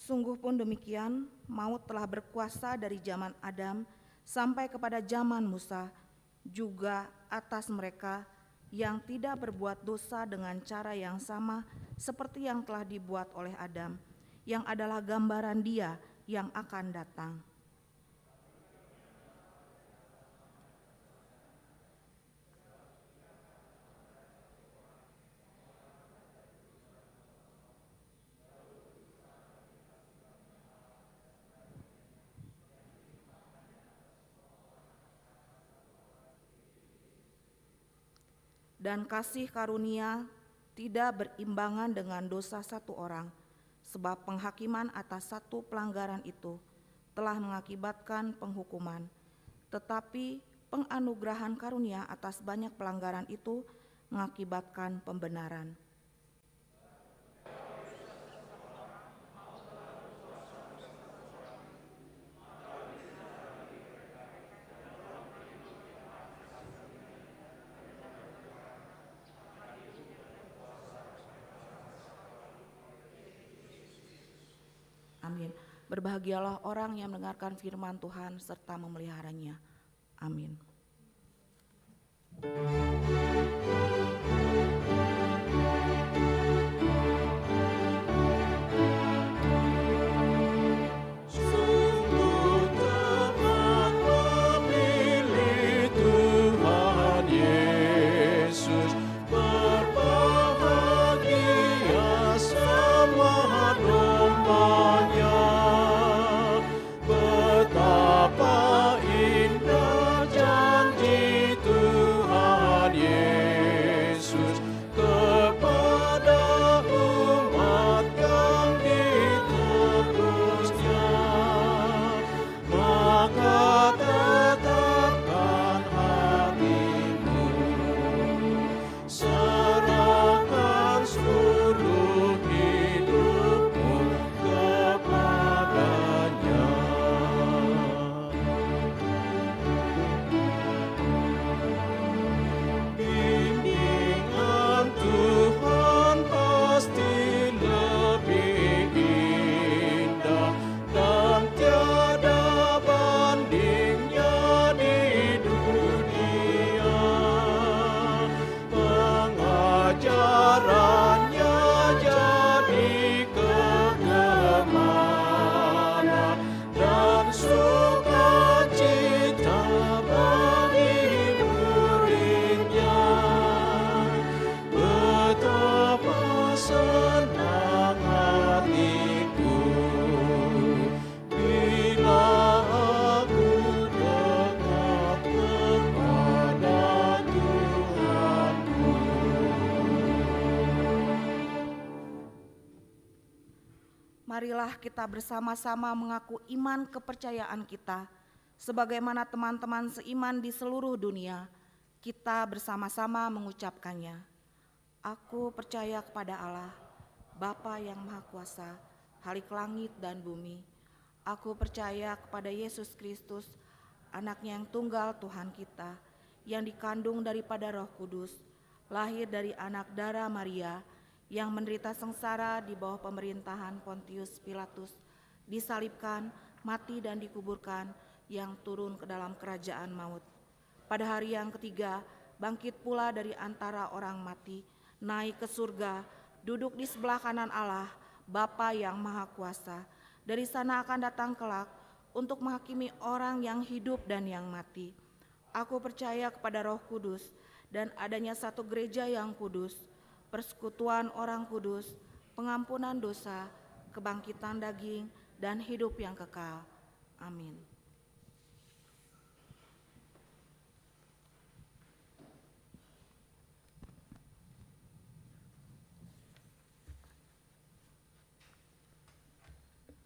Sungguh pun demikian, maut telah berkuasa dari zaman Adam sampai kepada zaman Musa, juga atas mereka yang tidak berbuat dosa dengan cara yang sama seperti yang telah dibuat oleh Adam, yang adalah gambaran Dia yang akan datang. Dan kasih karunia tidak berimbangan dengan dosa satu orang, sebab penghakiman atas satu pelanggaran itu telah mengakibatkan penghukuman, tetapi penganugerahan karunia atas banyak pelanggaran itu mengakibatkan pembenaran. Amin. Berbahagialah orang yang mendengarkan firman Tuhan serta memeliharanya. Amin. Marilah kita bersama-sama mengaku iman kepercayaan kita, sebagaimana teman-teman seiman di seluruh dunia, kita bersama-sama mengucapkannya. Aku percaya kepada Allah, Bapa yang Maha Kuasa, Khalik langit dan bumi. Aku percaya kepada Yesus Kristus, Anaknya yang tunggal Tuhan kita, yang dikandung daripada Roh Kudus, lahir dari anak darah Maria, yang menderita sengsara di bawah pemerintahan Pontius Pilatus, disalibkan, mati dan dikuburkan, yang turun ke dalam kerajaan maut. Pada hari yang ketiga, bangkit pula dari antara orang mati, naik ke surga, duduk di sebelah kanan Allah, Bapa yang Maha Kuasa. Dari sana akan datang kelak untuk menghakimi orang yang hidup dan yang mati. Aku percaya kepada Roh Kudus dan adanya satu gereja yang kudus, persekutuan orang kudus, pengampunan dosa, kebangkitan daging, dan hidup yang kekal. Amin.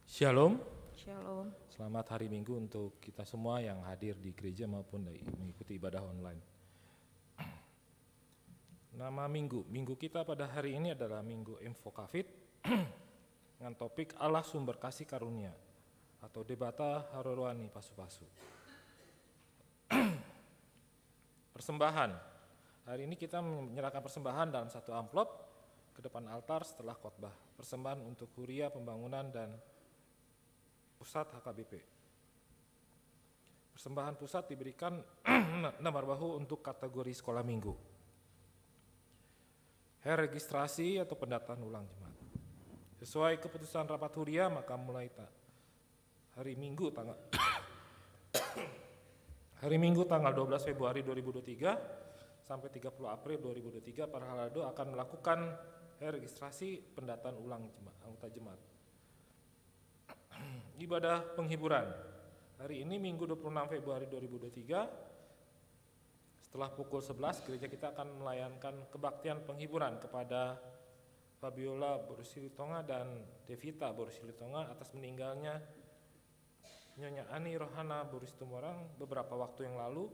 Shalom. Shalom. Selamat hari Minggu untuk kita semua yang hadir di gereja maupun mengikuti ibadah online. Nama minggu kita pada hari ini adalah Minggu Infokafit dengan topik Allah Sumber Kasih Karunia atau Debata Harorwani Pasu-Pasu. Persembahan. Hari ini kita menyerahkan persembahan dalam satu amplop ke depan altar setelah khotbah. Persembahan untuk kuria, pembangunan, dan Pusat HKBP. Persembahan pusat diberikan nomor bahu untuk kategori sekolah minggu. Registrasi atau pendataan ulang jemaat. Sesuai keputusan rapat huria, maka mulai hari Minggu tanggal 12 Februari 2023 sampai 30 April 2023 para halado akan melakukan registrasi pendataan ulang anggota jemaat. Ibadah penghiburan. Hari ini Minggu 26 Februari 2023 setelah pukul 11 gereja kita akan melayangkan kebaktian penghiburan kepada Fabiola Borosilitonga dan Devita Borosilitonga atas meninggalnya Nyonya Ani Rohana Borosilitonga beberapa waktu yang lalu,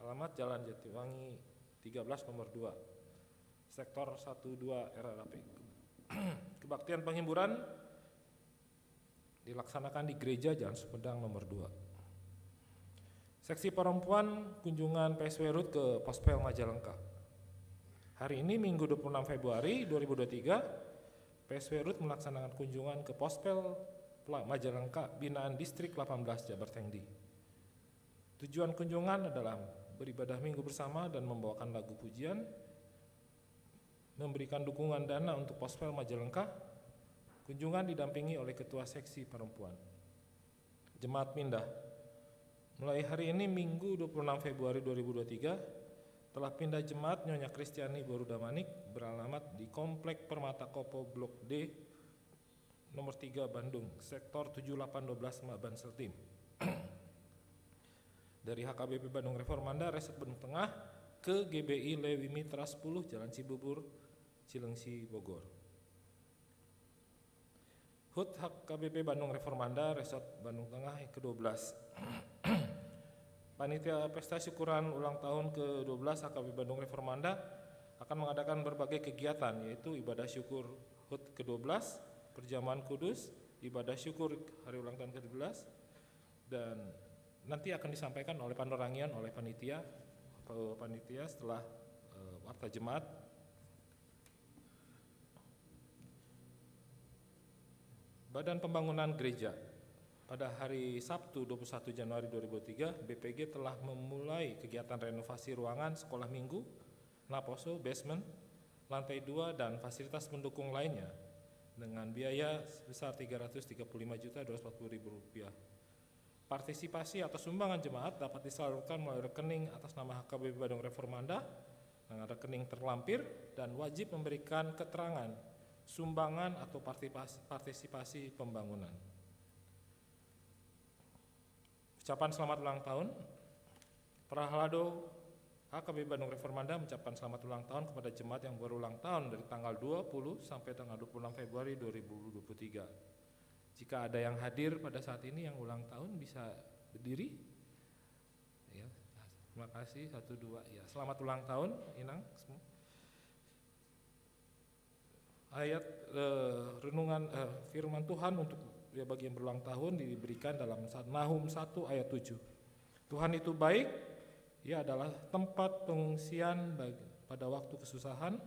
alamat Jalan Jatiwangi 13 nomor 2 sektor 12 RRAP. Kebaktian penghiburan dilaksanakan di gereja Jalan Sumedang nomor 2. Seksi perempuan kunjungan PSW RUT ke Pospel Majalengka. Hari ini Minggu 26 Februari 2023 PSW RUT melaksanakan kunjungan ke Pospel Majalengka binaan Distrik 18 Jabartengdi. Tujuan kunjungan adalah beribadah minggu bersama dan membawakan lagu pujian, memberikan dukungan dana untuk Pospel Majalengka. Kunjungan didampingi oleh Ketua Seksi Perempuan. Jemaat pindah. Mulai hari ini Minggu 26 Februari 2023 telah pindah jemaat Nyonya Kristiani Borudamanik beralamat di Komplek Permata Kopo Blok D nomor 3 Bandung, sektor 7812 Maban Seltim. Dari HKBP Bandung Reformanda Resort Bandung Tengah ke GBI Lewi Mitra 10 Jalan Cibubur, Cilengsi, Bogor. HUT HKBP Bandung Reformanda Resort Bandung Tengah yang ke-12. Panitia Pesta Syukuran ulang tahun ke-12 HKBP Bandung Reformanda akan mengadakan berbagai kegiatan, yaitu ibadah syukur HUT ke-12, perjamuan kudus, ibadah syukur hari ulang tahun ke-12, dan nanti akan disampaikan oleh panorangian oleh panitia setelah warta jemaat. Badan Pembangunan Gereja. Pada hari Sabtu 21 Januari 2003, BPG telah memulai kegiatan renovasi ruangan sekolah minggu, Naposo, basement, lantai 2, dan fasilitas pendukung lainnya dengan biaya sebesar Rp335.240.000. Partisipasi atau sumbangan jemaat dapat disalurkan melalui rekening atas nama HKBP Bandung Reformanda dengan rekening terlampir dan wajib memberikan keterangan sumbangan atau partisipasi pembangunan. Ucapan selamat ulang tahun. Para halado HKBP Bandung Reformanda mengucapkan selamat ulang tahun kepada jemaat yang berulang tahun dari tanggal 20 sampai tanggal 26 Februari 2023. Jika ada yang hadir pada saat ini yang ulang tahun bisa berdiri. Ya, terima kasih. 1, 2. Ya, selamat ulang tahun Inang semua. Ayat renungan firman Tuhan untuk bagi yang berulang tahun diberikan dalam Nahum 1 ayat 7. Tuhan itu baik, Ia adalah tempat pengungsian pada waktu kesusahan.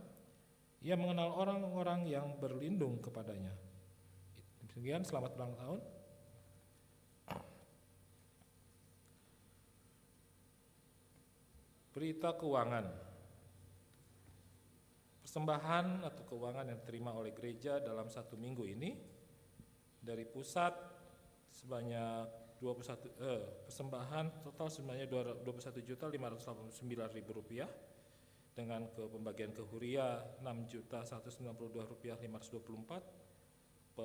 Ia mengenal orang-orang yang berlindung kepadanya. Demikian, selamat ulang tahun. Berita keuangan. Persembahan atau keuangan yang diterima oleh gereja dalam 1 minggu ini dari pusat sebanyak persembahan total sebenarnya Rp21.589.000 dengan pembagian ke huria Rp6.192.524,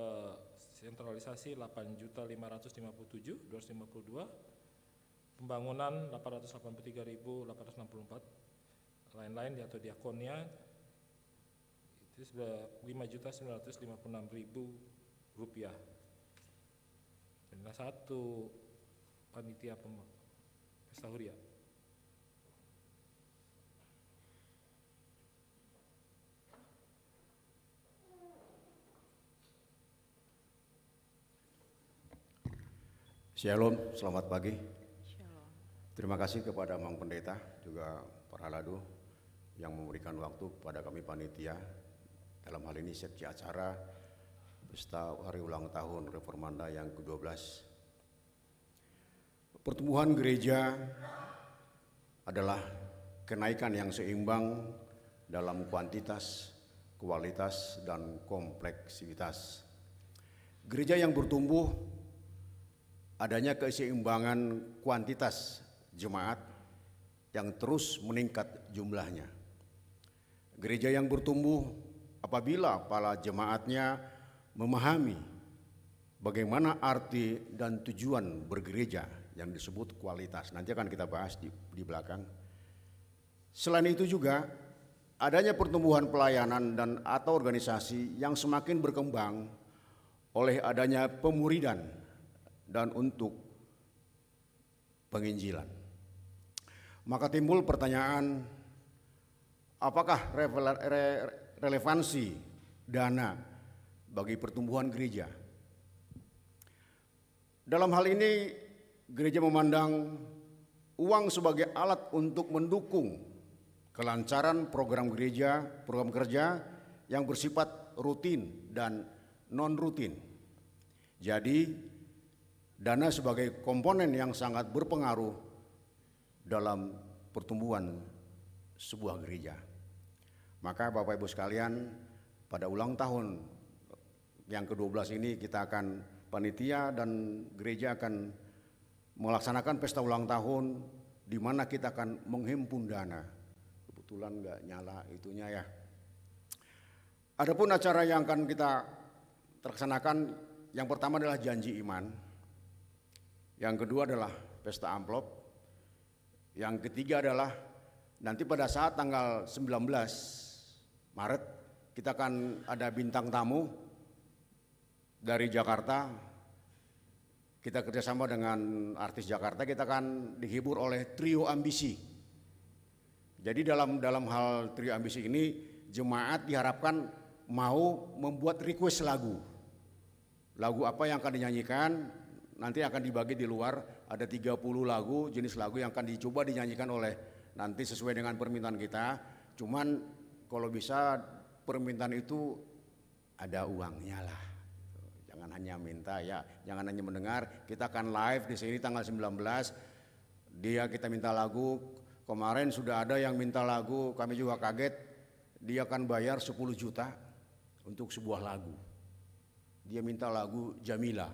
sentralisasi Rp8.557.252, pembangunan Rp883.864, lain-lain atau diakonnya itu sudah Rp5.956.000. Dan satu panitia pesta huria. Shalom, selamat pagi. Shalom. Terima kasih kepada Mang Pendeta juga para halado yang memberikan waktu kepada kami panitia dalam hal ini seksi acara pesta hari ulang tahun Reformanda yang ke-12 Pertumbuhan gereja adalah kenaikan yang seimbang dalam kuantitas, kualitas, dan kompleksitas. Gereja yang bertumbuh adanya keseimbangan kuantitas jemaat yang terus meningkat jumlahnya. Gereja yang bertumbuh apabila para jemaatnya memahami bagaimana arti dan tujuan bergereja yang disebut kualitas. Nanti akan kita bahas di belakang. Selain itu juga adanya pertumbuhan pelayanan dan atau organisasi yang semakin berkembang oleh adanya pemuridan dan untuk penginjilan. Maka timbul pertanyaan, apakah relevansi dana bagi pertumbuhan gereja? Dalam hal ini gereja memandang uang sebagai alat untuk mendukung kelancaran program gereja, program kerja yang bersifat rutin dan non-rutin. Jadi, dana sebagai komponen yang sangat berpengaruh dalam pertumbuhan sebuah gereja. Maka Bapak Ibu sekalian, pada ulang tahun yang ke-12 ini kita akan panitia dan gereja akan melaksanakan pesta ulang tahun di mana kita akan menghimpun dana. Kebetulan nggak nyala itunya ya. Adapun acara yang akan kita laksanakan, yang pertama adalah janji iman, yang kedua adalah pesta amplop, yang ketiga adalah nanti pada saat tanggal 19 Maret kita akan ada bintang tamu dari Jakarta. Kita kerjasama dengan artis Jakarta, kita akan dihibur oleh Trio Ambisi. Jadi dalam hal Trio Ambisi ini, jemaat diharapkan mau membuat request lagu. Lagu apa yang akan dinyanyikan, nanti akan dibagi di luar, ada 30 lagu, jenis lagu yang akan dicoba dinyanyikan oleh nanti sesuai dengan permintaan kita. Cuman kalau bisa permintaan itu ada uangnya lah. Jangan hanya minta ya, jangan hanya mendengar. Kita akan live di sini tanggal 19. Kita minta lagu. Kemarin sudah ada yang minta lagu, kami juga kaget. Dia akan bayar 10 juta untuk sebuah lagu. Dia minta lagu Jamila.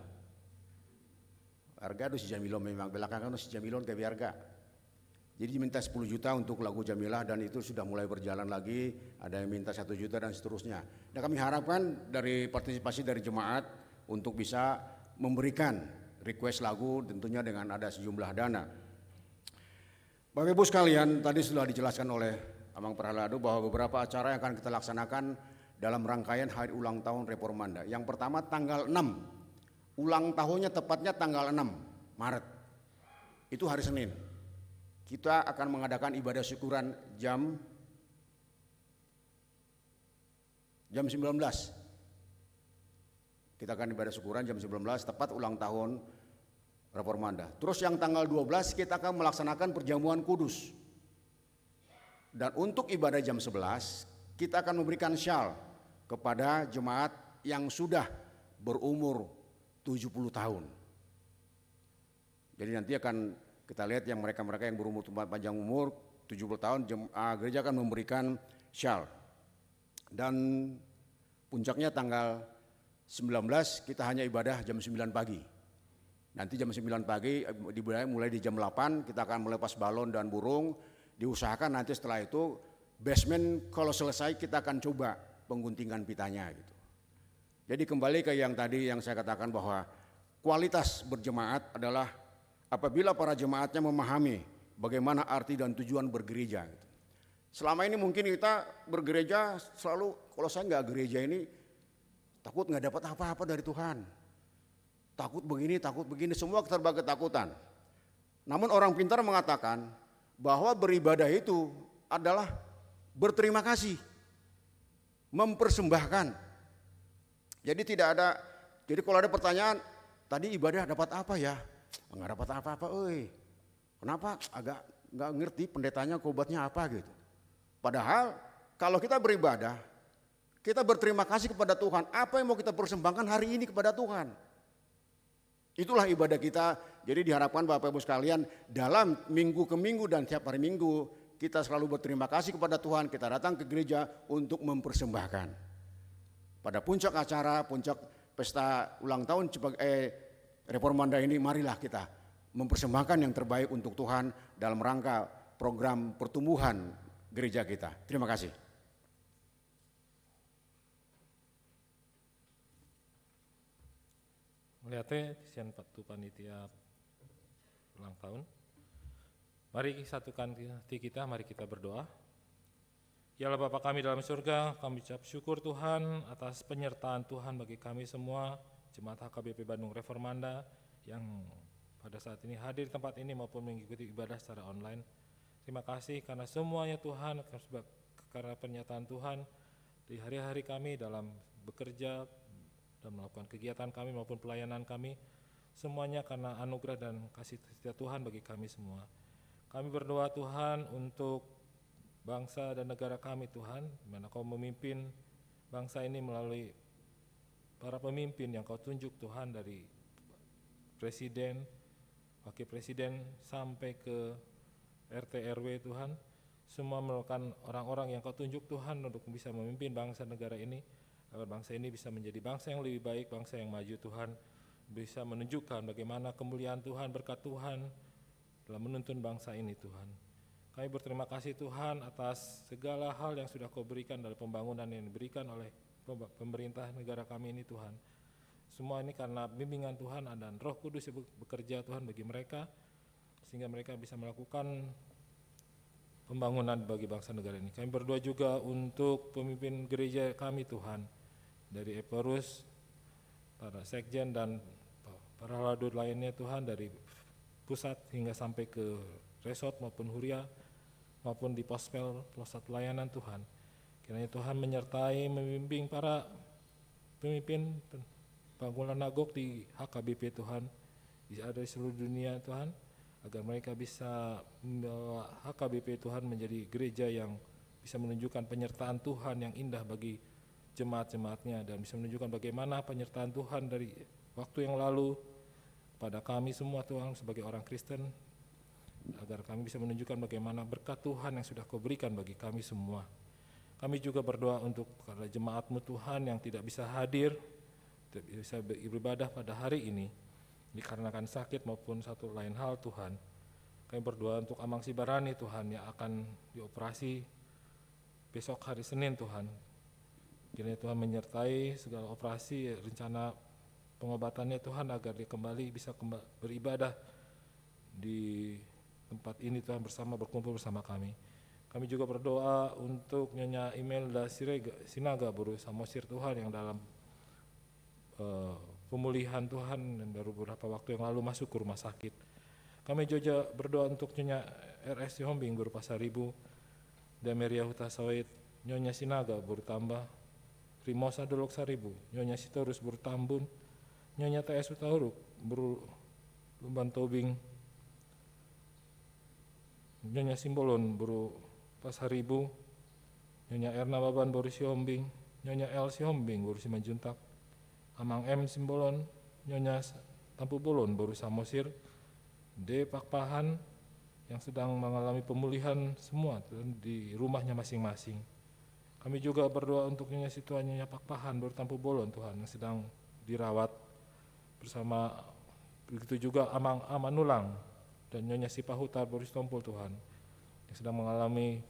Harga si Jamila memang belakangan si Jamila ke harga. Jadi diminta 10 juta untuk lagu Jamilah dan itu sudah mulai berjalan lagi. Ada yang minta 1 juta dan seterusnya. Dan kami harapkan dari partisipasi dari jemaat untuk bisa memberikan request lagu tentunya dengan ada sejumlah dana. Bapak Ibu sekalian, tadi sudah dijelaskan oleh Abang Prahaladu bahwa beberapa acara yang akan kita laksanakan dalam rangkaian hari ulang tahun Reformanda. Yang pertama tanggal 6, ulang tahunnya tepatnya tanggal 6 Maret, itu hari Senin. Kita akan mengadakan ibadah syukuran jam 19. Kita akan ibadah syukuran jam 19 tepat ulang tahun Reformanda. Terus yang tanggal 12 kita akan melaksanakan perjamuan kudus. Dan untuk ibadah jam 11 kita akan memberikan syal kepada jemaat yang sudah berumur 70 tahun. Jadi nanti akan kita lihat yang mereka-mereka yang berumur panjang umur 70 tahun gereja akan memberikan syal. Dan puncaknya tanggal 19 kita hanya ibadah jam 9 pagi. Nanti jam 9 pagi mulai di jam 8 kita akan melepas balon dan burung. Diusahakan nanti setelah itu basement kalau selesai kita akan coba pengguntingan pitanya gitu. Jadi kembali ke yang tadi yang saya katakan bahwa kualitas berjemaat adalah apabila para jemaatnya memahami bagaimana arti dan tujuan bergereja gitu. Selama ini mungkin kita bergereja selalu kalau saya nggak gereja ini takut nggak dapat apa-apa dari Tuhan. Takut begini, semua serba ketakutan. Namun orang pintar mengatakan bahwa beribadah itu adalah berterima kasih, mempersembahkan. Jadi jadi kalau ada pertanyaan, tadi ibadah dapat apa ya? Nggak dapat apa-apa, kenapa? Agak nggak ngerti pendetanya khotbahnya apa gitu. Padahal kalau kita beribadah, kita berterima kasih kepada Tuhan. Apa yang mau kita persembahkan hari ini kepada Tuhan? Itulah ibadah kita. Jadi diharapkan Bapak Ibu sekalian dalam minggu ke minggu dan tiap hari minggu kita selalu berterima kasih kepada Tuhan. Kita datang ke gereja untuk mempersembahkan. Pada puncak acara, puncak pesta ulang tahun Reformanda ini, marilah kita mempersembahkan yang terbaik untuk Tuhan dalam rangka program pertumbuhan gereja kita. Terima kasih. Melihatnya sian patu panitia ulang tahun. Mari satukan hati kita, mari kita berdoa. Ya Allah Bapa kami dalam surga, kami ucap syukur Tuhan atas penyertaan Tuhan bagi kami semua, Jemaat HKBP Bandung Reformanda yang pada saat ini hadir di tempat ini maupun mengikuti ibadah secara online. Terima kasih karena semuanya Tuhan, karena pernyataan Tuhan di hari-hari kami dalam bekerja dan melakukan kegiatan kami maupun pelayanan kami, semuanya karena anugerah dan kasih setia Tuhan bagi kami semua. Kami berdoa Tuhan untuk bangsa dan negara kami Tuhan, di mana Kau memimpin bangsa ini melalui para pemimpin yang Kau tunjuk Tuhan, dari presiden, wakil presiden sampai ke RT RW Tuhan, semua merupakan orang-orang yang Kau tunjuk Tuhan untuk bisa memimpin bangsa negara ini, agar bangsa ini bisa menjadi bangsa yang lebih baik, bangsa yang maju Tuhan, bisa menunjukkan bagaimana kemuliaan Tuhan, berkat Tuhan dalam menuntun bangsa ini Tuhan. Kami berterima kasih Tuhan atas segala hal yang sudah Kau berikan dari pembangunan yang diberikan oleh pemerintah negara kami ini Tuhan. Semua ini karena bimbingan Tuhan dan Roh Kudus yang bekerja Tuhan bagi mereka, sehingga mereka bisa melakukan pembangunan bagi bangsa negara ini. Kami berdoa juga untuk pemimpin gereja kami Tuhan, dari Eperus, para sekjen dan para haladut lainnya Tuhan, dari pusat hingga sampai ke resort maupun huria maupun di pospel pusat pelayanan Tuhan. Kiranya Tuhan menyertai, membimbing para pemimpin bangunan nagok di HKBP Tuhan, ada di seluruh dunia Tuhan, agar mereka bisa membawa HKBP Tuhan menjadi gereja yang bisa menunjukkan penyertaan Tuhan yang indah bagi jemaat-jemaatnya, dan bisa menunjukkan bagaimana penyertaan Tuhan dari waktu yang lalu pada kami semua Tuhan sebagai orang Kristen, agar kami bisa menunjukkan bagaimana berkat Tuhan yang sudah Kau berikan bagi kami semua. Kami juga berdoa untuk para jemaat-Mu Tuhan yang tidak bisa hadir, tidak bisa beribadah pada hari ini dikarenakan sakit maupun satu lain hal Tuhan. Kami berdoa untuk Amang Sibarani Tuhan yang akan dioperasi besok hari Senin Tuhan. Kiranya Tuhan menyertai segala operasi, rencana pengobatannya Tuhan, agar dia kembali bisa beribadah di tempat ini Tuhan, berkumpul bersama kami. Kami juga berdoa untuk Nyonya Imelda Sinaga Buru Samosir Tuhan yang dalam pemulihan Tuhan dan baru beberapa waktu yang lalu masuk ke rumah sakit. Kami juga berdoa untuk Nyonya RS Hombing Buru Pasaribu, Dameria Huta Sawit, Nyonya Sinaga Buru Tambah, Rimosa Dolok Saribu, Nyonya Sitorus Buru Tambun, Nyonya TS Utahuruk Buru Lumban Tobing, Nyonya Simbolon Buru Pasaribu, Nyonya Erna Baban Buru Siombing, Nyonya L Siombing Buru Simanjuntak, Amang M Simbolon, Nyonya Tampu Bolon Buru Samosir, D Pakpahan yang sedang mengalami pemulihan semua di rumahnya masing-masing. Kami juga berdoa untuk Nyonya Situa Nyonya Pakpahan Buru Tampu Bolon Tuhan yang sedang dirawat, bersama begitu juga Amang Amanulang dan Nyonya Sipahutar Buru Stompul Tuhan yang sedang mengalami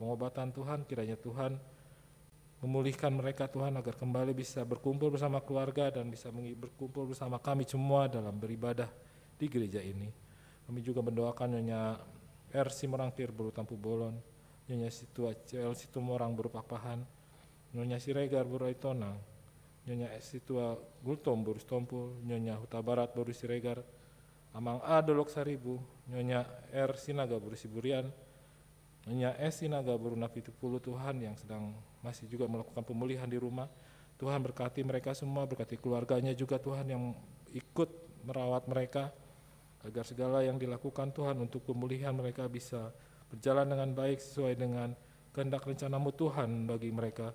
pengobatan Tuhan. Kiranya Tuhan memulihkan mereka Tuhan, agar kembali bisa berkumpul bersama keluarga dan bisa berkumpul bersama kami semua dalam beribadah di gereja ini. Kami juga mendoakan Nyonya R Simorangkir Buru Tampu Bolon, Nyonya Situa CL Situmorang Buru Pakpahan, Nyonya Siregar Buru Aitonang, Nyonya Situa Gultom Buru Stompul, Nyonya Huta Barat Buru Siregar, Amang A Dolok Saribu, Nyonya R Sinaga Buru Siburian, Nyonya S Sinaga Buru Napitupulu Tuhan yang sedang masih juga melakukan pemulihan di rumah. Tuhan berkati mereka semua, berkati keluarganya juga Tuhan yang ikut merawat mereka, agar segala yang dilakukan Tuhan untuk pemulihan mereka bisa berjalan dengan baik sesuai dengan kehendak rencana-Mu Tuhan bagi mereka.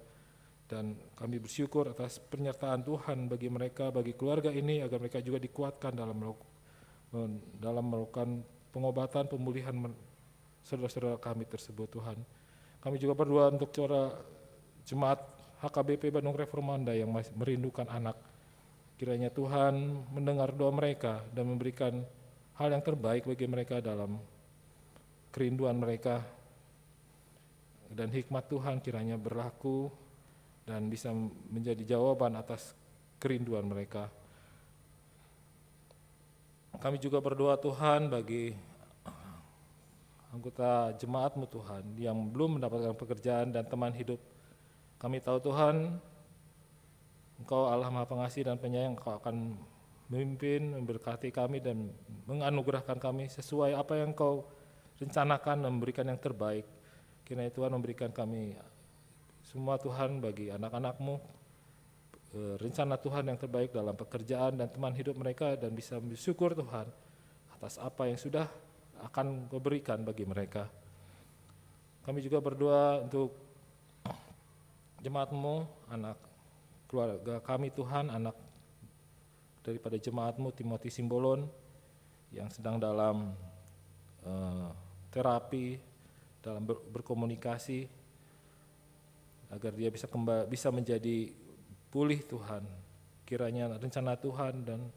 Dan kami bersyukur atas penyertaan Tuhan bagi mereka, bagi keluarga ini, agar mereka juga dikuatkan dalam melakukan pengobatan, pemulihan saudara-saudara kami tersebut, Tuhan. Kami juga berdoa untuk jemaat HKBP Bandung Reformanda yang masih merindukan anak. Kiranya Tuhan mendengar doa mereka dan memberikan hal yang terbaik bagi mereka dalam kerinduan mereka. Dan hikmat Tuhan kiranya berlaku dan bisa menjadi jawaban atas kerinduan mereka. Kami juga berdoa Tuhan bagi anggota jemaat-Mu Tuhan yang belum mendapatkan pekerjaan dan teman hidup. Kami tahu Tuhan, Engkau Allah Maha Pengasih dan Penyayang, Engkau akan memimpin, memberkati kami dan menganugerahkan kami sesuai apa yang Engkau rencanakan dan memberikan yang terbaik. Kiranya Tuhan memberikan kami semua Tuhan bagi anak-anak-Mu, rencana Tuhan yang terbaik dalam pekerjaan dan teman hidup mereka, dan bisa bersyukur Tuhan atas apa yang sudah akan Kau berikan bagi mereka. Kami juga berdoa untuk jemaat-Mu, anak keluarga kami Tuhan, anak daripada jemaat-Mu Timothy Simbolon yang sedang dalam terapi, dalam berkomunikasi, agar dia bisa menjadi pulih Tuhan. Kiranya rencana Tuhan dan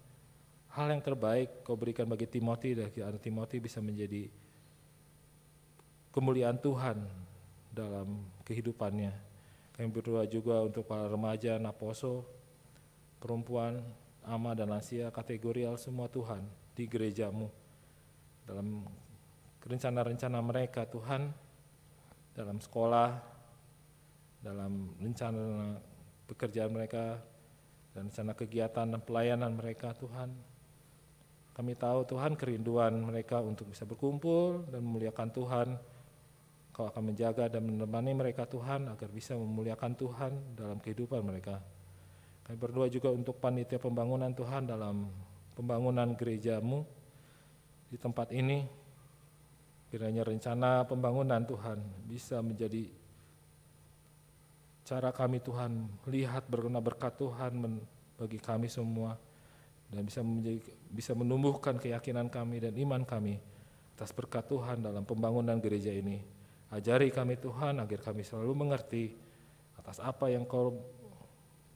hal yang terbaik Kau berikan bagi Timothy, dan anak Timothy bisa menjadi kemuliaan Tuhan dalam kehidupannya. Kami berdoa juga untuk para remaja, naposo, perempuan, ama dan lansia, kategorial semua Tuhan di gereja-Mu. Dalam rencana-rencana mereka Tuhan, dalam sekolah, dalam rencana pekerjaan mereka, dan rencana kegiatan dan pelayanan mereka Tuhan. Kami tahu Tuhan kerinduan mereka untuk bisa berkumpul dan memuliakan Tuhan. Kau akan menjaga dan menemani mereka Tuhan agar bisa memuliakan Tuhan dalam kehidupan mereka. Kami berdoa juga untuk panitia pembangunan Tuhan dalam pembangunan gereja-Mu di tempat ini. Kiranya rencana pembangunan Tuhan bisa menjadi cara kami Tuhan melihat berguna berkat Tuhan bagi kami semua, dan bisa menumbuhkan keyakinan kami dan iman kami atas berkat Tuhan dalam pembangunan gereja ini. Ajari kami Tuhan agar kami selalu mengerti atas apa yang Kau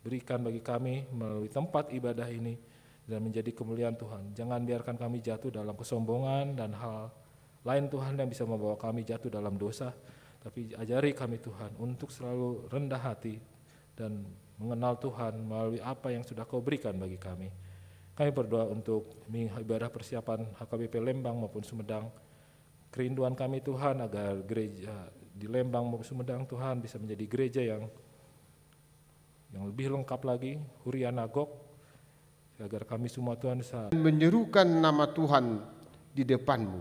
berikan bagi kami melalui tempat ibadah ini dan menjadi kemuliaan Tuhan. Jangan biarkan kami jatuh dalam kesombongan dan hal lain Tuhan yang bisa membawa kami jatuh dalam dosa. Tapi ajari kami Tuhan untuk selalu rendah hati dan mengenal Tuhan melalui apa yang sudah Kau berikan bagi kami. Kami berdoa untuk ibadah persiapan HKBP Lembang maupun Sumedang. Kerinduan kami Tuhan agar gereja di Lembang maupun Sumedang Tuhan bisa menjadi gereja yang lebih lengkap lagi, hurian agok, agar kami semua Tuhan bisa menyerukan nama Tuhan di depan-Mu.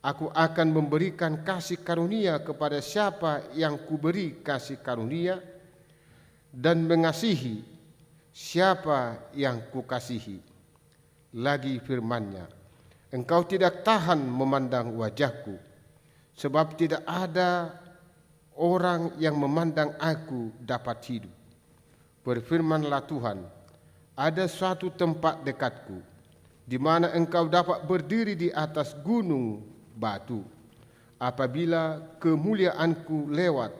Aku akan memberikan kasih karunia kepada siapa yang kuberi kasih karunia, dan mengasihi siapa yang kukasihi. Lagi firman-Nya, Engkau tidak tahan memandang wajahku, sebab tidak ada orang yang memandang aku dapat hidup. Berfirmanlah Tuhan, ada suatu tempat dekatku, di mana engkau dapat berdiri di atas gunung batu. Apabila kemuliaanku lewat,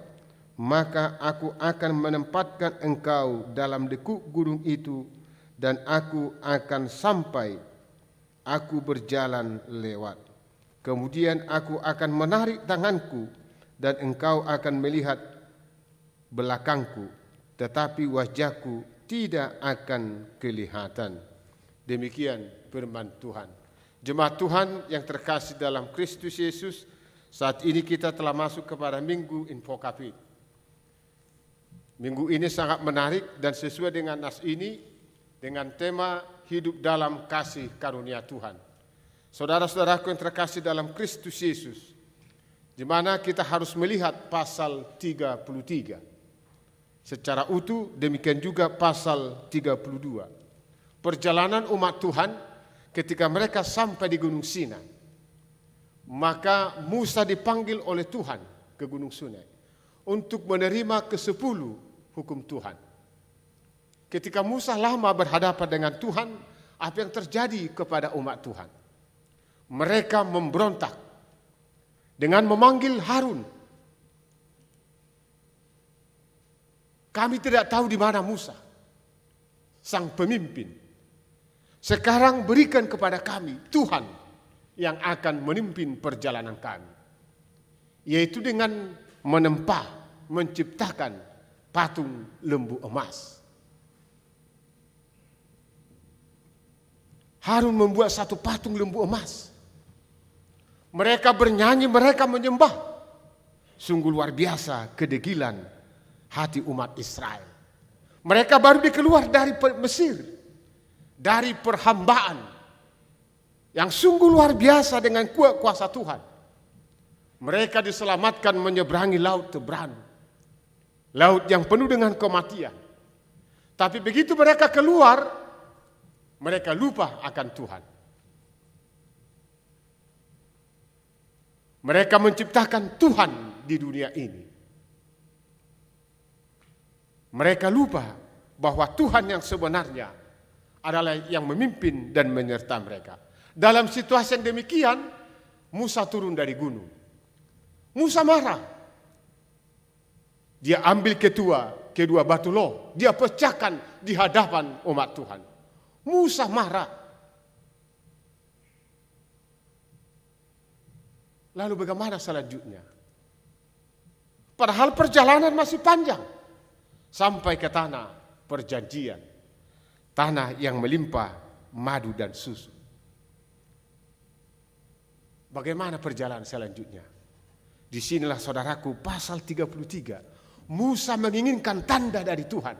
maka aku akan menempatkan engkau dalam lekuk gunung itu, dan aku akan sampai. Aku berjalan lewat. Kemudian aku akan menarik tanganku, dan engkau akan melihat belakangku, tetapi wajahku tidak akan kelihatan. Demikian firman Tuhan. Jemaat Tuhan yang terkasih dalam Kristus Yesus, saat ini kita telah masuk kepada Minggu Infokafit. Minggu ini sangat menarik dan sesuai dengan nas ini, dengan tema hidup dalam kasih karunia Tuhan. Saudara-saudaraku yang terkasih dalam Kristus Yesus, di mana kita harus melihat pasal 33 secara utuh, demikian juga pasal 32. Perjalanan umat Tuhan ketika mereka sampai di Gunung Sinai, maka Musa dipanggil oleh Tuhan ke Gunung Sinai untuk menerima ke-10 hukum Tuhan. Ketika Musa lama berhadapan dengan Tuhan, apa yang terjadi kepada umat Tuhan? Mereka memberontak dengan memanggil Harun. Kami tidak tahu di mana Musa, sang pemimpin. Sekarang berikan kepada kami Tuhan yang akan memimpin perjalanan kami. Yaitu dengan menciptakan patung lembu emas. Harun membuat satu patung lembu emas. Mereka bernyanyi, mereka menyembah. Sungguh luar biasa kedegilan hati umat Israel. Mereka baru dikeluar dari Mesir, dari perhambaan yang sungguh luar biasa dengan kuasa Tuhan. Mereka diselamatkan menyeberangi laut Tebranu, laut yang penuh dengan kematian. Tapi begitu mereka keluar, mereka lupa akan Tuhan. Mereka menciptakan Tuhan di dunia ini. Mereka lupa bahwa Tuhan yang sebenarnya adalah yang memimpin dan menyertai mereka. Dalam situasi yang demikian, Musa turun dari gunung. Musa marah. Dia ambil kedua batu loh, dia pecahkan di hadapan umat Tuhan. Musa marah. Lalu bagaimana selanjutnya? Padahal perjalanan masih panjang sampai ke tanah perjanjian, tanah yang melimpah madu dan susu. Bagaimana perjalanan selanjutnya? Disinilah saudaraku pasal 33. Musa menginginkan tanda dari Tuhan.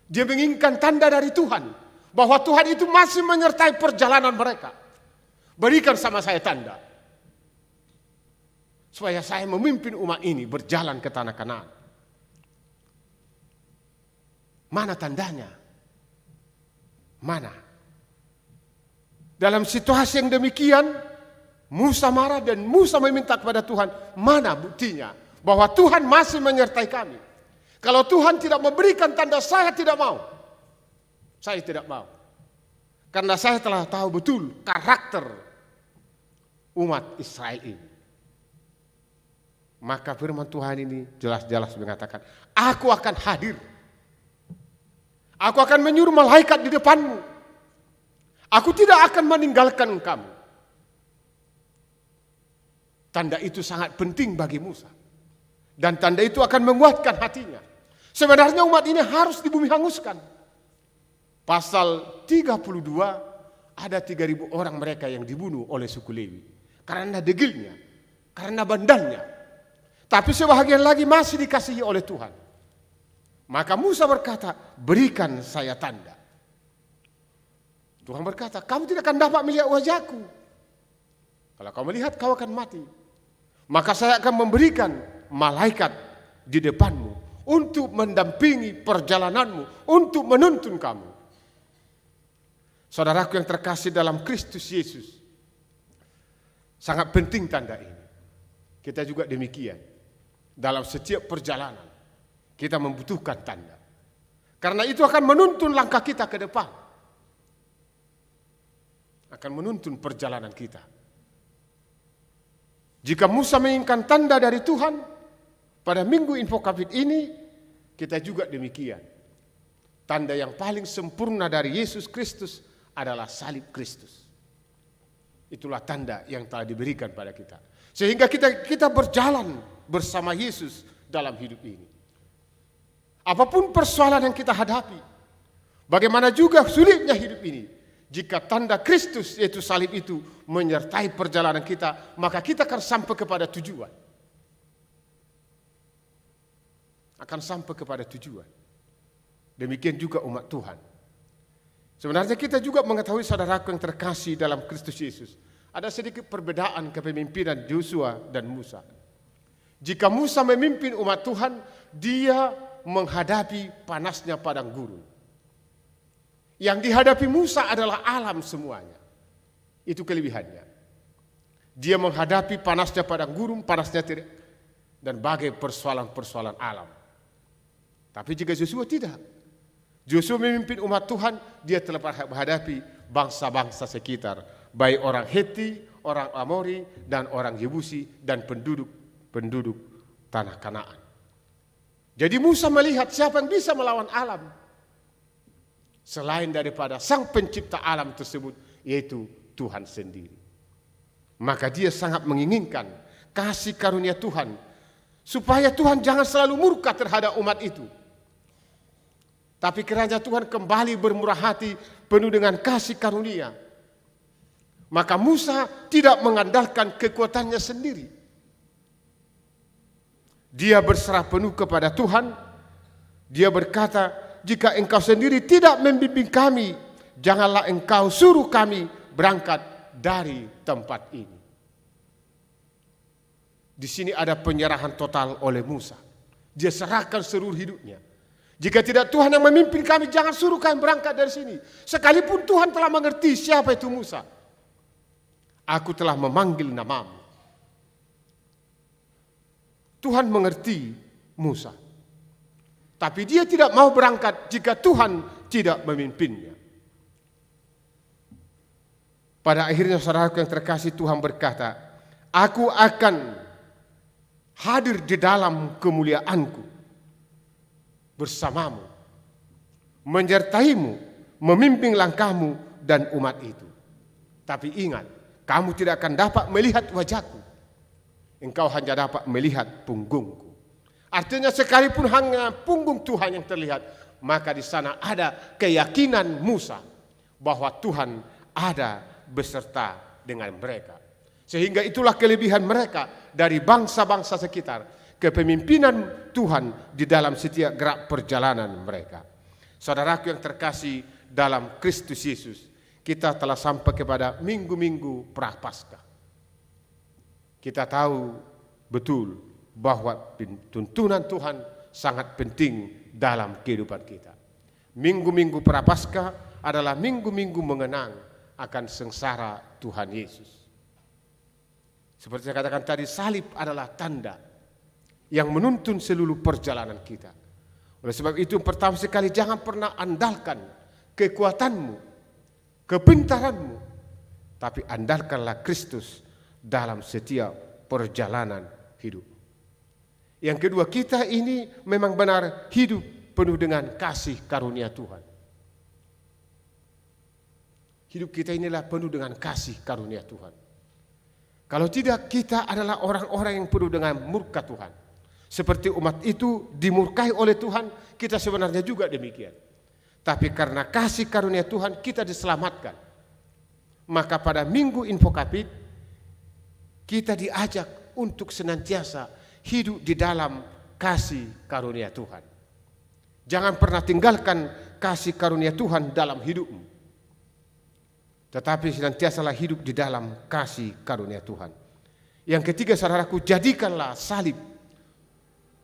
Dia menginginkan tanda dari Tuhan bahwa Tuhan itu masih menyertai perjalanan mereka. Berikan sama saya tanda, supaya saya memimpin umat ini berjalan ke tanah Kanaan. Mana tandanya? Mana? Dalam situasi yang demikian, Musa marah dan Musa meminta kepada Tuhan, mana buktinya bahwa Tuhan masih menyertai kami? Kalau Tuhan tidak memberikan tanda, saya tidak mau. Saya tidak mau. Karena saya telah tahu betul karakter umat Israel ini. Maka firman Tuhan ini jelas-jelas mengatakan, aku akan hadir. Aku akan menyuruh malaikat di depanmu. Aku tidak akan meninggalkan kamu. Tanda itu sangat penting bagi Musa. Dan tanda itu akan menguatkan hatinya. Sebenarnya umat ini harus di bumi hanguskan. Pasal 32, ada 3.000 orang mereka yang dibunuh oleh suku Lewi. Karena degilnya, karena bandalnya. Tapi sebahagian lagi masih dikasihi oleh Tuhan. Maka Musa berkata, berikan saya tanda. Tuhan berkata, kamu tidak akan dapat melihat wajahku. Kalau kau melihat, kau akan mati. Maka saya akan memberikan malaikat di depanmu untuk mendampingi perjalananmu, untuk menuntun kamu. Saudaraku yang terkasih dalam Kristus Yesus, sangat penting tanda ini. Kita juga demikian. Dalam setiap perjalanan, kita membutuhkan tanda. Karena itu akan menuntun langkah kita ke depan. Akan menuntun perjalanan kita. Jika Musa menginginkan tanda dari Tuhan, pada minggu Infokabit ini, kita juga demikian. Tanda yang paling sempurna dari Yesus Kristus adalah salib Kristus. Itulah tanda yang telah diberikan pada kita. Sehingga kita berjalan bersama Yesus dalam hidup ini. Apapun persoalan yang kita hadapi, bagaimana juga sulitnya hidup ini, jika tanda Kristus yaitu salib itu menyertai perjalanan kita, maka kita akan sampai kepada tujuan. Akan sampai kepada tujuan. Demikian juga umat Tuhan. Sebenarnya kita juga mengetahui saudaraku yang terkasih dalam Kristus Yesus, ada sedikit perbedaan kepemimpinan Yosua dan Musa. Jika Musa memimpin umat Tuhan, dia menghadapi panasnya padang gurun. Yang dihadapi Musa adalah alam semuanya. Itu kelebihannya. Dia menghadapi panasnya padang gurun, panasnya dan bagai persoalan-persoalan alam. Tapi jika Yosua tidak, Yosua memimpin umat Tuhan, dia telah menghadapi bangsa-bangsa sekitar, baik orang Heti, orang Amori, dan orang Yebusi, dan penduduk tanah Kanaan. Jadi Musa melihat siapa yang bisa melawan alam selain daripada sang pencipta alam tersebut, yaitu Tuhan sendiri. Maka dia sangat menginginkan kasih karunia Tuhan, supaya Tuhan jangan selalu murka terhadap umat itu. Tapi kiranya Tuhan kembali bermurah hati, penuh dengan kasih karunia. Maka Musa tidak mengandalkan kekuatannya sendiri. Dia berserah penuh kepada Tuhan. Dia berkata, jika engkau sendiri tidak membimbing kami, janganlah engkau suruh kami berangkat dari tempat ini. Di sini ada penyerahan total oleh Musa. Dia serahkan seluruh hidupnya. Jika tidak Tuhan yang memimpin kami, jangan suruh kami berangkat dari sini. Sekalipun Tuhan telah mengerti siapa itu Musa. Aku telah memanggil namamu. Tuhan mengerti Musa. Tapi dia tidak mau berangkat jika Tuhan tidak memimpinnya. Pada akhirnya saudaraku yang terkasih, Tuhan berkata, aku akan hadir di dalam kemuliaanku bersamamu, menyertaimu, memimpin langkahmu dan umat itu. Tapi ingat, kamu tidak akan dapat melihat wajahku. Engkau hanya dapat melihat punggungku. Artinya sekalipun hanya punggung Tuhan yang terlihat, maka di sana ada keyakinan Musa bahwa Tuhan ada beserta dengan mereka. Sehingga itulah kelebihan mereka dari bangsa-bangsa sekitar, kepemimpinan Tuhan di dalam setiap gerak perjalanan mereka. Saudaraku yang terkasih dalam Kristus Yesus, kita telah sampai kepada minggu-minggu Prapaskah. Kita tahu betul bahwa tuntunan Tuhan sangat penting dalam kehidupan kita. Minggu-minggu Prapaskah adalah minggu-minggu mengenang akan sengsara Tuhan Yesus. Seperti saya katakan tadi, salib adalah tanda yang menuntun seluruh perjalanan kita. Oleh sebab itu, pertama sekali jangan pernah andalkan kekuatanmu, kepintaranmu, tapi andalkanlah Kristus dalam setiap perjalanan hidup. Yang kedua, kita ini memang benar hidup penuh dengan kasih karunia Tuhan. Hidup kita inilah penuh dengan kasih karunia Tuhan. Kalau tidak, kita adalah orang-orang yang penuh dengan murka Tuhan. Seperti umat itu dimurkai oleh Tuhan, kita sebenarnya juga demikian. Tapi karena kasih karunia Tuhan, kita diselamatkan. Maka pada minggu Infokapit, kita diajak untuk senantiasa hidup di dalam kasih karunia Tuhan. Jangan pernah tinggalkan kasih karunia Tuhan dalam hidupmu. Tetapi senantiasalah hidup di dalam kasih karunia Tuhan. Yang ketiga, saudaraku, jadikanlah salib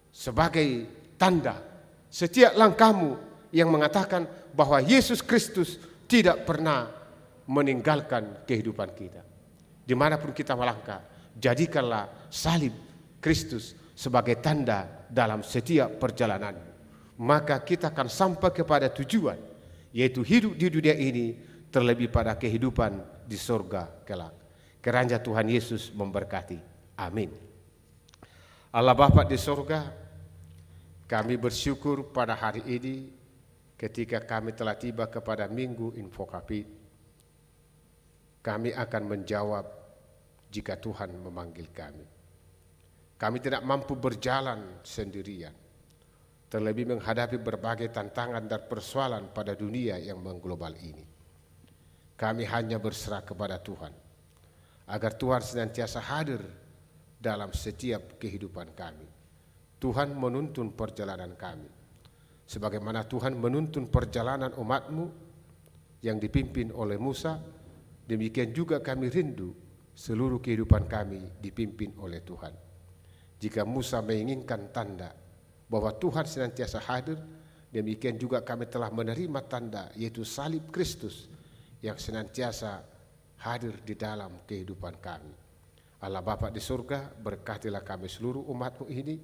sebagai tanda setiap langkahmu yang mengatakan bahwa Yesus Kristus tidak pernah meninggalkan kehidupan kita. Dimanapun kita melangkah, jadikanlah salib Kristus sebagai tanda dalam setiap perjalanan. Maka kita akan sampai kepada tujuan, yaitu hidup di dunia ini terlebih pada kehidupan di surga kelak. Kiranya Tuhan Yesus memberkati. Amin. Allah Bapa di surga, kami bersyukur pada hari ini ketika kami telah tiba kepada Minggu Infokapit. Kami akan menjawab jika Tuhan memanggil kami. Kami tidak mampu berjalan sendirian, terlebih menghadapi berbagai tantangan dan persoalan pada dunia yang mengglobal ini. Kami hanya berserah kepada Tuhan, agar Tuhan senantiasa hadir dalam setiap kehidupan kami. Tuhan menuntun perjalanan kami, sebagaimana Tuhan menuntun perjalanan umat-Mu yang dipimpin oleh Musa. Demikian juga kami rindu seluruh kehidupan kami dipimpin oleh Tuhan. Jika Musa menginginkan tanda bahwa Tuhan senantiasa hadir, demikian juga kami telah menerima tanda, yaitu salib Kristus yang senantiasa hadir di dalam kehidupan kami. Allah Bapa di surga, berkatilah kami seluruh umat-Mu ini,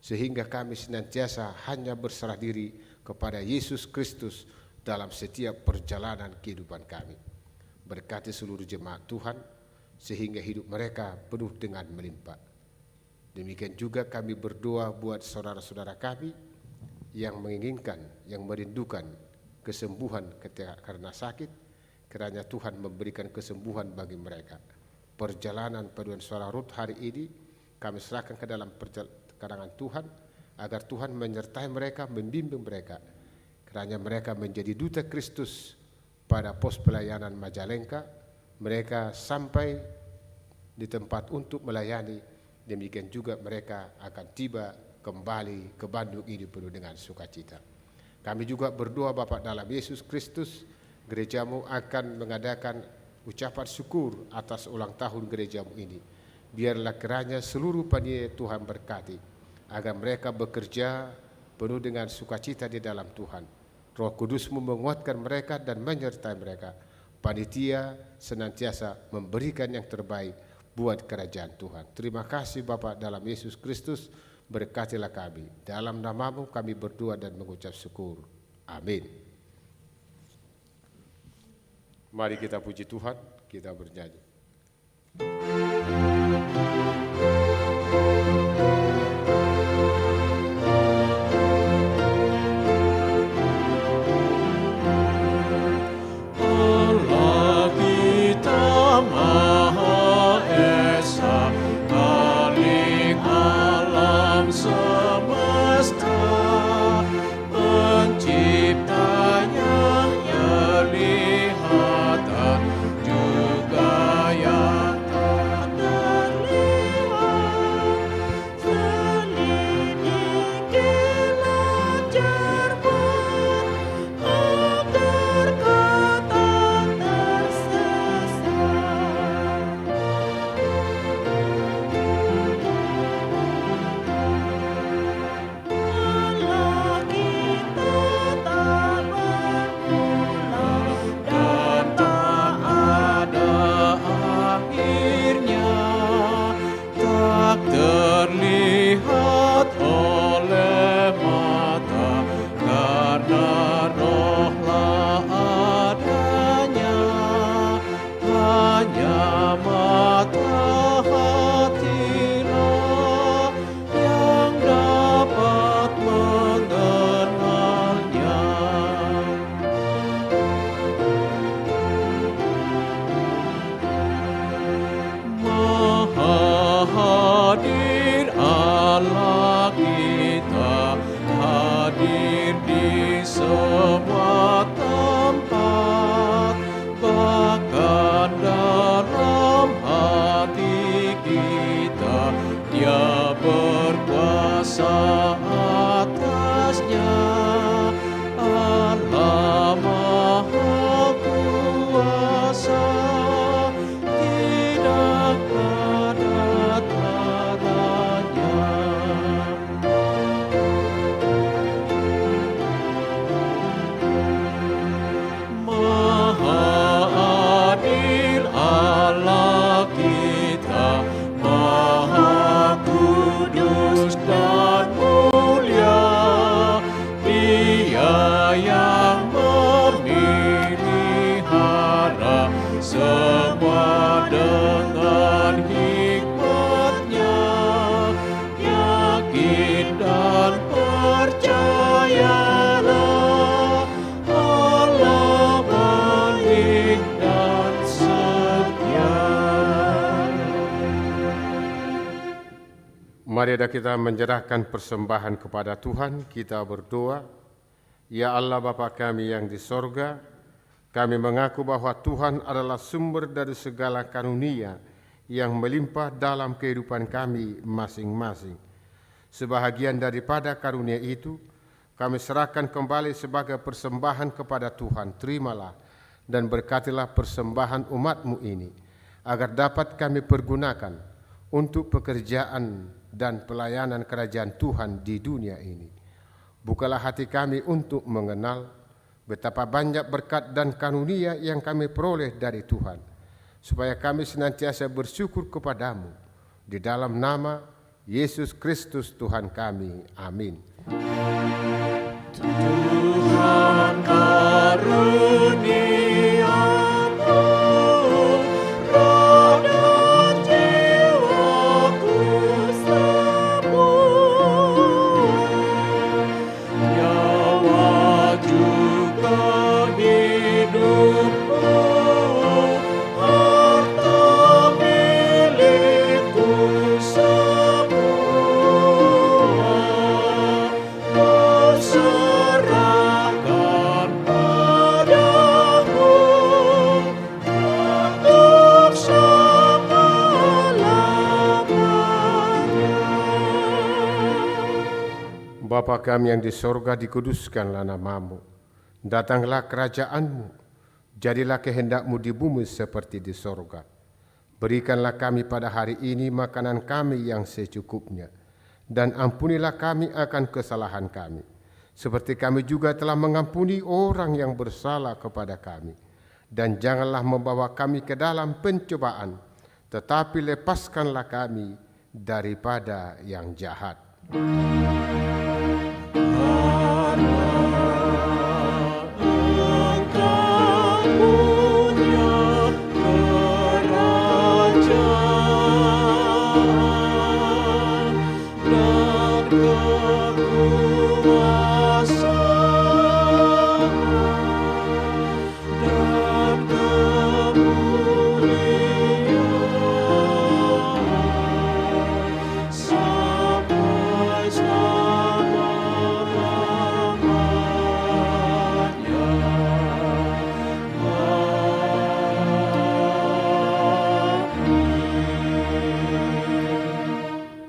sehingga kami senantiasa hanya berserah diri kepada Yesus Kristus dalam setiap perjalanan kehidupan kami. Berkati seluruh jemaat Tuhan, sehingga hidup mereka penuh dengan melimpah. Demikian juga kami berdoa buat saudara-saudara kami yang menginginkan, yang merindukan kesembuhan karena sakit, kiranya Tuhan memberikan kesembuhan bagi mereka. Perjalanan paduan suara Ruth hari ini kami serahkan ke dalam karangan Tuhan, agar Tuhan menyertai mereka, membimbing mereka, kiranya mereka menjadi duta Kristus pada pos pelayanan Majalengka. Mereka sampai di tempat untuk melayani, demikian juga mereka akan tiba kembali ke Bandung ini penuh dengan sukacita. Kami juga berdoa Bapa dalam Yesus Kristus, gerejamu akan mengadakan ucapan syukur atas ulang tahun gerejamu ini. Biarlah kiranya seluruh panitia Tuhan berkati, agar mereka bekerja penuh dengan sukacita di dalam Tuhan. Roh Kudus-Mu menguatkan mereka dan menyertai mereka. Panitia senantiasa memberikan yang terbaik buat kerajaan Tuhan. Terima kasih Bapa dalam Yesus Kristus, berkatilah kami. Dalam nama-Mu kami berdoa dan mengucap syukur. Amin. Mari kita puji Tuhan, kita bernyanyi. Mari kita menyerahkan persembahan kepada Tuhan, kita berdoa. Ya Allah Bapa kami yang di sorga, kami mengaku bahwa Tuhan adalah sumber dari segala karunia yang melimpah dalam kehidupan kami masing-masing. Sebahagian daripada karunia itu, kami serahkan kembali sebagai persembahan kepada Tuhan. Terimalah dan berkatilah persembahan umat-Mu ini, agar dapat kami pergunakan untuk pekerjaan dan pelayanan kerajaan Tuhan di dunia ini. Bukalah hati kami untuk mengenal betapa banyak berkat dan karunia yang kami peroleh dari Tuhan, supaya kami senantiasa bersyukur kepadamu. Di dalam nama Yesus Kristus Tuhan kami. Amin. Tuhan karuniamu, roh dan jiwaku sembuh. Nyawa juga hidupku, harta milikku semua serahkan padamu untuk selama-lamanya. Bapa kami yang di sorga, dikuduskanlah namamu. Datanglah kerajaanmu, jadilah kehendakmu di bumi seperti di sorga. Berikanlah kami pada hari ini makanan kami yang secukupnya. Dan ampunilah kami akan kesalahan kami, seperti kami juga telah mengampuni orang yang bersalah kepada kami. Dan janganlah membawa kami ke dalam pencobaan, tetapi lepaskanlah kami daripada yang jahat.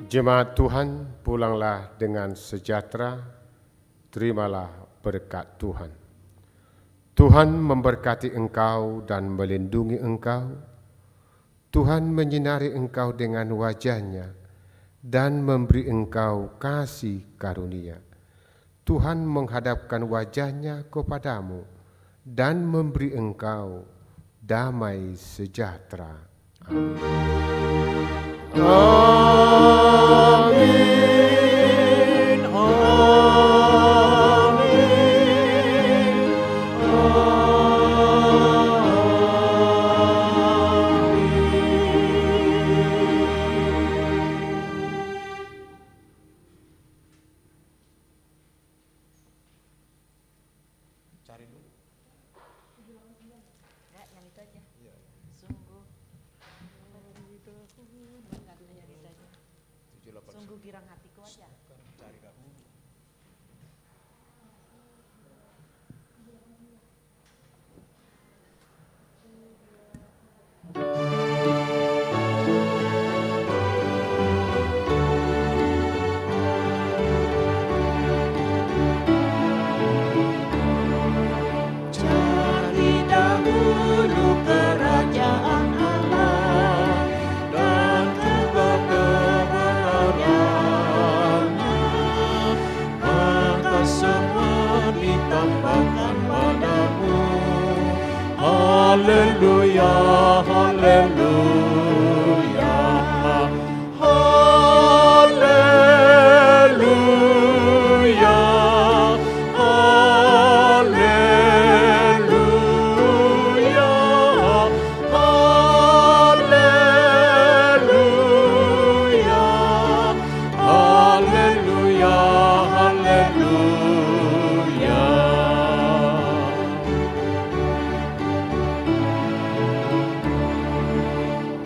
Jemaat Tuhan, pulanglah dengan sejahtera, terimalah berkat Tuhan. Tuhan memberkati engkau dan melindungi engkau. Tuhan menyinari engkau dengan wajah-Nya dan memberi engkau kasih karunia. Tuhan menghadapkan wajah-Nya kepadamu dan memberi engkau damai sejahtera. Amin. Amin, amin, Sungguh girang hatiku aja. Cari dahulu kerajaan Allah dan kebenarannya, maka semua ditambahkan padamu. Haleluya, haleluya, haleluya, haleluya, haleluya, haleluya, haleluya.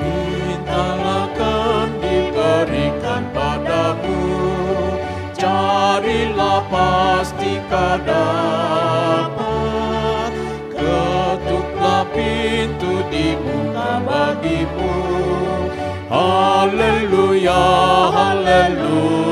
Bintang akan diberikan padamu, carilah pasti kau dapat, ketuklah pintu dibuka bagimu. Haleluya, haleluya.